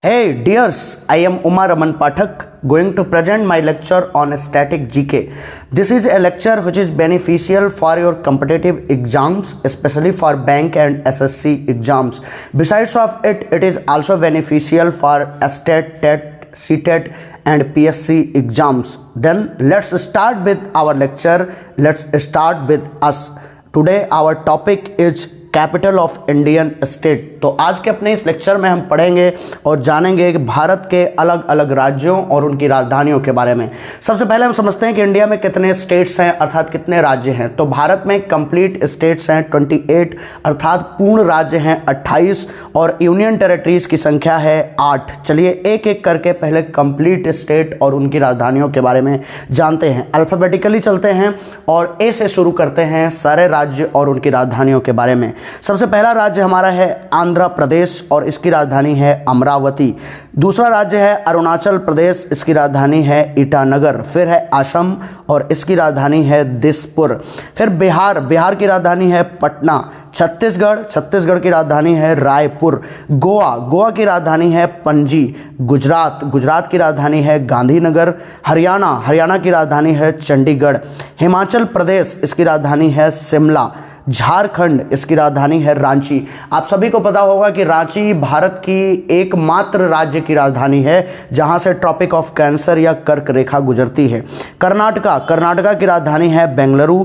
Hey dears, I am Umar Raman Pathak going to present my lecture on static GK. This is a lecture which is beneficial for your competitive exams, especially for bank and SSC exams. Besides of it, it is also beneficial for STAT, TET, CTET and PSC exams. Then let's start with our lecture. Let's start with us. Today our topic is capital of Indian state. तो आज के अपने इस lecture में हम पढ़ेंगे और जानेंगे कि भारत के अलग अलग राज्यों और उनकी राजधानियों के बारे में। सबसे पहले हम समझते हैं कि इंडिया में कितने स्टेट्स हैं, अर्थात कितने राज्य हैं। तो भारत में कंप्लीट स्टेट्स हैं 28, अर्थात पूर्ण राज्य हैं 28 और यूनियन टेरिटरीज की संख्या है 8। चलिए एक एक करके पहले कंप्लीट स्टेट और उनकी राजधानियों के बारे में जानते हैं। अल्फाबेटिकली चलते हैं और ए से शुरू करते हैं सारे राज्य और उनकी राजधानियों के बारे में। सबसे पहला राज्य हमारा है आंध्र प्रदेश और इसकी राजधानी है अमरावती। दूसरा राज्य है अरुणाचल प्रदेश, इसकी राजधानी है ईटानगर। फिर है असम और इसकी राजधानी है दिसपुर। फिर बिहार की राजधानी है पटना। छत्तीसगढ़ की राजधानी है रायपुर। गोवा की राजधानी है पणजी। गुजरात की राजधानी है गांधीनगर। हरियाणा की राजधानी है चंडीगढ़। हिमाचल प्रदेश, इसकी राजधानी है शिमला। झारखंड, इसकी राजधानी है रांची। आप सभी को पता होगा कि रांची भारत की एकमात्र राज्य की राजधानी है जहां से ट्रॉपिक ऑफ कैंसर या कर्क रेखा गुजरती है। कर्नाटका की राजधानी है बेंगलुरु।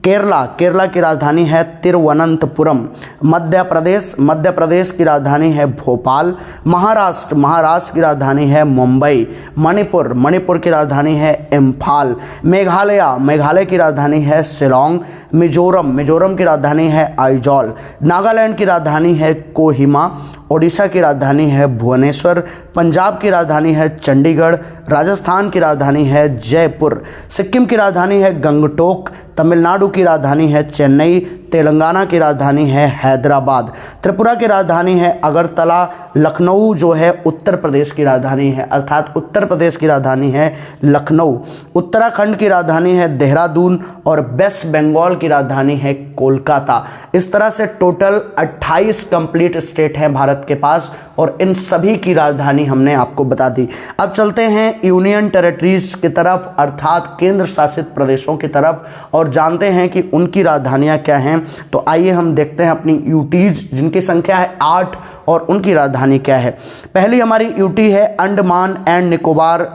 केरला की राजधानी है तिरुवनंतपुरम। मध्य प्रदेश की राजधानी है भोपाल। महाराष्ट्र की राजधानी है मुंबई। मणिपुर की राजधानी है इम्फाल। मेघालय की राजधानी है शिलोंग। मिजोरम की राजधानी है आइजॉल। नागालैंड की राजधानी है कोहिमा। ओडिशा की राजधानी है भुवनेश्वर। पंजाब की राजधानी है चंडीगढ़। राजस्थान की राजधानी है जयपुर। सिक्किम की राजधानी है गंगटोक। तमिलनाडु की राजधानी है चेन्नई। तेलंगाना की राजधानी है हैदराबाद। त्रिपुरा की राजधानी है अगरतला। लखनऊ जो है उत्तर प्रदेश की राजधानी है, अर्थात उत्तर प्रदेश की राजधानी है लखनऊ। उत्तराखंड की राजधानी है देहरादून और वेस्ट बंगाल की राजधानी है कोलकाता। इस तरह से टोटल 28 कंप्लीट स्टेट हैं भारत के पास और इन सभी की राजधानी हमने आपको बता दी। अब चलते हैं यूनियन टेरिटरीज की तरफ, अर्थात केंद्र शासित प्रदेशों की तरफ, और जानते हैं कि उनकी राजधानियां क्या हैं। तो आइए हम देखते हैं अपनी यूटीज, जिनकी संख्या है 8 और उनकी राजधानी क्या है। पहली हमारी यूटी है अंडमान एंड निकोबार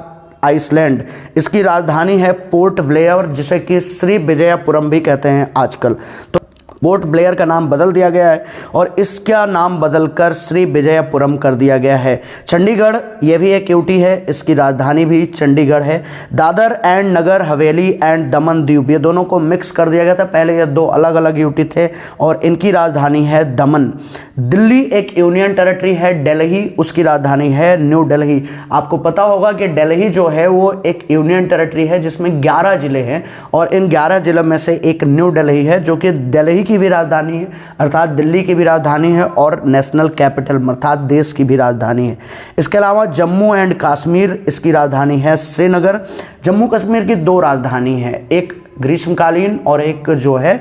आइसलैंड। इसकी राजधानी है पोर्ट ब्लेयर, जिसे कि श्री विजयपुरम भी कहते हैं आजकल। तो पोर्ट ब्लेयर का नाम बदल दिया गया है और इसका नाम बदलकर श्री विजयपुरम कर दिया गया है। चंडीगढ़, ये भी एक यूटी है, इसकी राजधानी भी चंडीगढ़ है। दादर एंड नगर हवेली एंड दमन दीव, ये दोनों को मिक्स कर दिया गया था, पहले ये दो अलग अलग यूटी थे और इनकी राजधानी है दमन। दिल्ली एक यूनियन टेरिटरी है, दिल्ली उसकी राजधानी है न्यू दिल्ली। आपको पता होगा कि दिल्ली जो है वो एक यूनियन टेरिटरी है जिसमें 11 जिले हैं और इन 11 जिलों में से एक न्यू दिल्ली है जो कि दिल्ली की भी राजधानी है, अर्थात दिल्ली की भी राजधानी है और नेशनल कैपिटल अर्थात देश की भी राजधानी है। इसके अलावा जम्मू एंड कश्मीर, इसकी राजधानी है श्रीनगर। जम्मू कश्मीर की दो राजधानी है, एक ग्रीष्मकालीन और एक जो है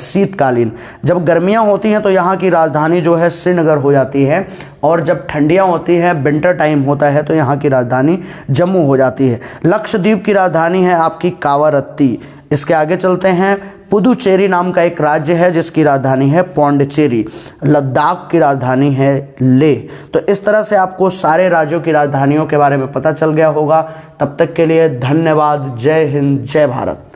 शीतकालीन। जब गर्मियां होती हैं तो यहाँ की राजधानी जो है श्रीनगर हो जाती है और जब ठंडियां होती हैं, विंटर टाइम होता है, तो यहाँ की राजधानी जम्मू हो जाती है। लक्षद्वीप की राजधानी है आपकी कावारत्ती। इसके आगे चलते हैं, पुदुचेरी नाम का एक राज्य है जिसकी राजधानी है पौंडीचेरी। लद्दाख की राजधानी है लेह। तो इस तरह से आपको सारे राज्यों की राजधानियों के बारे में पता चल गया होगा। तब तक के लिए धन्यवाद। जय हिंद, जय भारत।